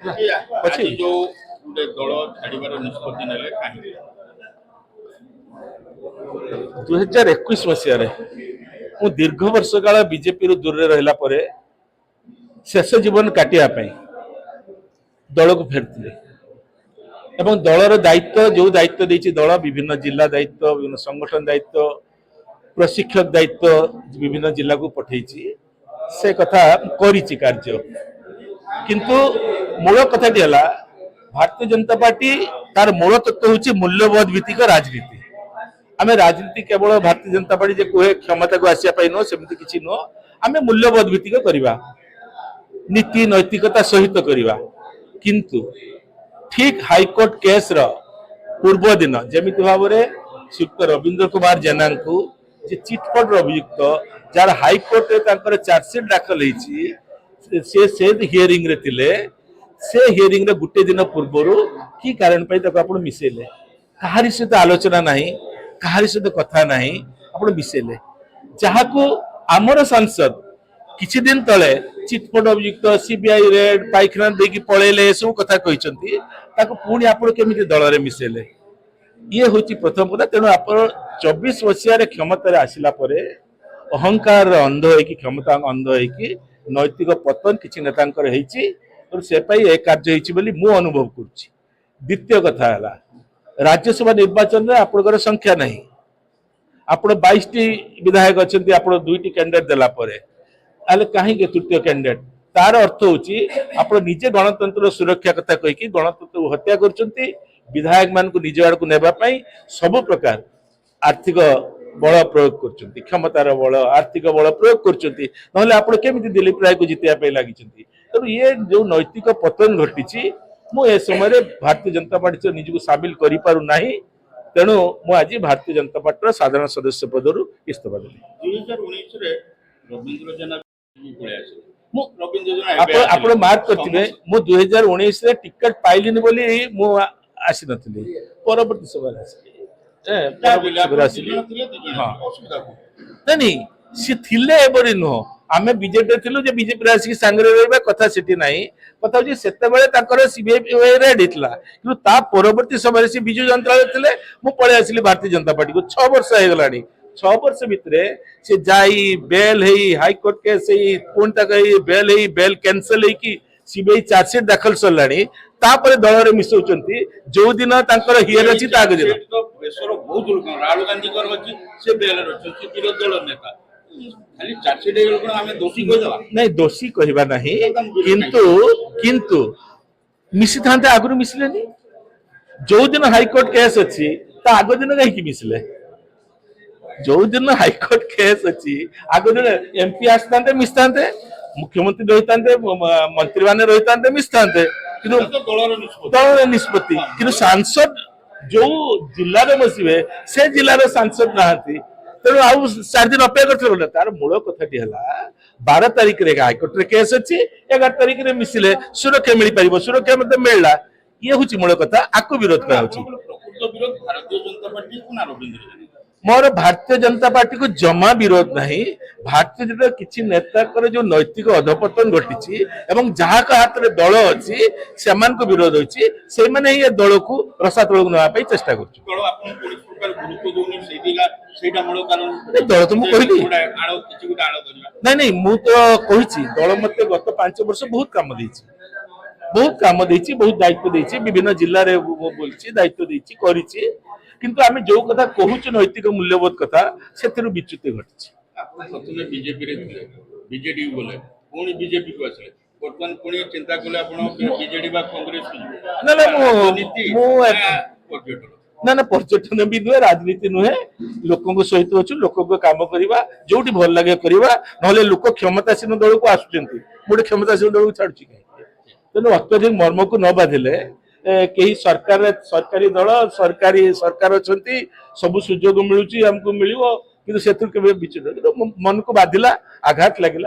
ଅଛି। जो दल छाड़ निष्पत्ति ने 2021 मसीह मु दीर्घ वर्ष काल बीजेपी रु दूर रहा शेष जीवन काटिया दल को फेरती एवं दलर दायित्व जो दायित्व देती दल विभिन्न जिला दायित्व विभिन्न संगठन दायित्व प्रशिक्षक दायित्व विभिन्न जिला को पठे से कथा करिछि कार्य किंतु मूल कथाटी है भारतीय जनता पार्टी तार मूल तत्व हूँ मूल्यबोध भित्तिक राजनीति आम राजनीति केवल भारतीय जनता पार्टी जे कहे क्षमता को आसापी नुह सेमती किसी नुह आम मूल्यबोध भित्तिक करवा नीति नैतिकता सहित करवा किंतु ठीक हाईकोर्ट केस रो पूर्व दिन जमी भाव में श्रीयुक्त रवींद्र कुमार जेना को चिटफंड अभियुक्त जार हाईकोर्ट चार्जसीट दाखल से हियरिंग रे थिले से हियरिंग रे गुटे दिन पूर्व कि कारण आप मिसेले कहारी सहित आलोचना नहीं कहारी सहित कथा नहीं आप मिसेले जहाँ को आमर सांसद किछि दिन तले चिटफंड अभियुक्त सीबीआई रेड पाइखाना देकी पळेले सब कथा कहते पुणी आप केमी दल में मिसेले ये हूँ प्रथम कथा तेणु आप 24 मसीह क्षमतार आसला अहंकार अंध हो क्षमता अंध हो नैतिक पतन किसी नेतांकर से कार्य मु अनुभव करुच्ची। द्वितीय कथा है राज्यसभा निर्वाचन में आपंकर संख्या नहीं आप 22 विधायक अच्छा आप 2टी कैंडिडेट देला कहीं तृतीय कैंडिडेट तार अर्थ होची आप निजे गणतंत्र सुरक्षा कथा कहीकि गणतंत्र हत्या कर विधायक मान को निज आड़ को नेबाई सब प्रकार आर्थिक बल प्रयोग कर क्षमतार बल आर्थिक बल प्रयोग करमि दिलीप राय को जितने लगी तेणु ये जो नैतिक पतन घटी मुझे समय भारतीय जनता पार्टी से निजक सामिल करना तेणु मुझे भारतीय जनता पार्टी साधारण सदस्य पदर इस्तीफा देली। रवींद्र जेना आप मार्क करते मु 2019 टिकट पाइलिनी बोली मु आसी नथली परवर्ती सभा नहीं सी थिले एबरी नुह आमे बीजेपी थिलु जे बीजेपी आसी सांगरे रहबा कथा सेठी नहीं कथा होची सेते बेले ताकर सीबीआई रेड हितला किंतु ता परवर्ती समय से बिजू जनता थिले मु पळे आसिली भारतीय जनता पार्टी को 6 वर्ष हे गलानी 6 वर्ष भितर से जाई बेल है हाईकोर्ट केस पुणी तक बेल है बेल कैंसल है सीबीआई चार्जसीट दाखल सरलानी तापर दल में मिसौचंती जो दिन तांकर हियर अछि ताग दिन प्रेशर बहुत लोक राहुल गांधी कर अछि से बेल रछि विरोधी दल नेता खाली चार्जसीट को हमें दोषी कह देबा नहीं दोषी कहबा नहीं किंतु किंतु मिसी थांते आगु मिसलेनी जो दिन हाईकोर्ट केस अछि ता आगो दिन कहीं की मिसले जो दिन हाईकोर्ट केस अच्छी आग दिन एमपी आसते मिसता मुख्यमंत्री रही मंत्री मैंने रही मिसता दल निष्पत्ति कि सांसद जो जिले में बसवे से जिलार सांसद नहांती तेणु आउ 4 दिन अपेक्षा कर तार मूल कथाटी है 12 तारिख रे हाईकोर्ट रे केस अच्छी 11 तारिख रे मिसिले सुरक्षा मिल पार सुरक्षा मत मिलला ये हूँ मूल कथा आपको विरोध करा भारतीय जनता पार्टी को ना रवींद्र मोर भारतीय जनता पार्टी को जमा विरोध नहीं भारतीय जनता किसी नेता जो नैतिक अधपतन घटी एवं जहाँ का हाथ में दल अच्छी से विरोध होती से मैंने ये दल को रसातल को नापी चेष्टा कर दल तो मुझे नहीं नहीं मु तो कही दल मत गत 5 वर्ष बहुत काम देती बहुत दायित्व देती विभिन्न जिले में बोली दायित्व देती करी किंतु आमे जो कथा कहूँ नैतिक मूल्यबोध कथा से विच्युति घटी प्रथम बीजेपी रे थिले बीजेडी बोले पुणी बीजेपी को आसे वर्तमान पुणी चिंता कले आपण बीजेडी बा कांग्रेस ना ना ना पर्यटन भी नुहे राजनीति नुहे लोक सहित अच्छु लोक काम करवा जो भल लगे करवा ना लोक क्षमतासीन दल को आसुच्च गोटे क्षमतासीन दल को छाड़ुची तेणु अत्यधिक मर्म को न बाधिले कहीं सरकारी दल सरकार अच्छा सब सुजोग मिलूँ आमको मिलो कि विचुट मन को बाधिला आघात लगे।